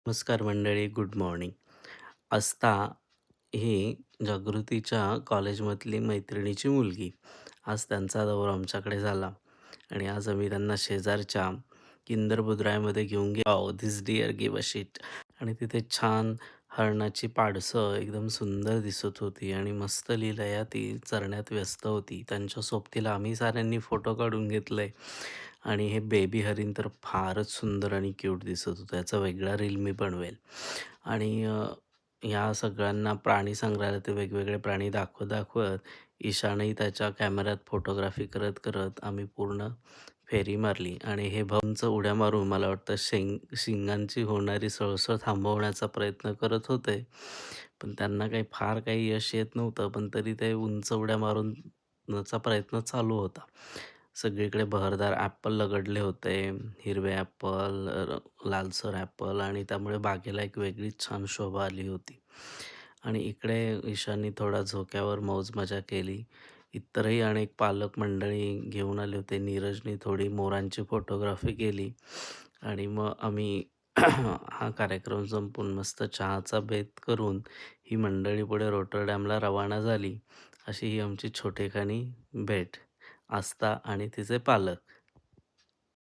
नमस्कार मंडळी, good morning. आस्था ही जागृतीच्या कॉलेजमधली मैत्रिणीची मुलगी. आज त्यांचा दौरा आमच्याकडे झाला आणि आज आम्ही त्यांना शेजारच्या किंदर बुद्रायमध्ये घेऊन गेलो. This dear give a shit. आणि तिथे छान हरणाची पाडसं एकदम सुंदर दिसत होती आणि मस्त लीलया ती चरण्यात व्यस्त होती. त्यांच्या सोबतीला आम्ही साऱ्यांनी फोटो काढून घेतले आणि हे बेबी हरिण तर फारच सुंदर आणि क्यूट दिसत होतं. याचा वेगळा रील मी बनवेल. आणि ह्या सगळ्यांना प्राणी संग्रहालयात वेगवेगळे प्राणी दाखवत ईशानही त्याच्या कॅमेऱ्यात फोटोग्राफी करत आम्ही पूर्ण फेरी मारली आणि हे भाऊंचं उड्या मारून मला वाटतं शिंगांची होणारी सळसळ थांबवण्याचा प्रयत्न करत होते. पण त्यांना फार काही यश येत नव्हतं, पण तरी ते उंच उड्या मारूनचा प्रयत्न चालू होता. सगळीकडे बहरदार ॲपल लगडले होते. हिरवे ॲपल, लालसर ॲपल आणि त्यामुळे बागेला एक वेगळीच छान शोभा आली होती. आणि इकडे ईशाननी थोडा झोक्यावर मौज-मजा केली. इतरही अनेक पालक मंडळी घेऊन आले होते. नीरजनी थोडी मोरांची फोटोग्राफी केली आणि मग आम्ही हा कार्यक्रम संपवून मस्त चहाचा बेत करून ही मंडळी पुढे रॉटरडॅमला रवाना झाली. अशी ही आमची छोटेखानी भेट. आस्था आणि तिचे पालक.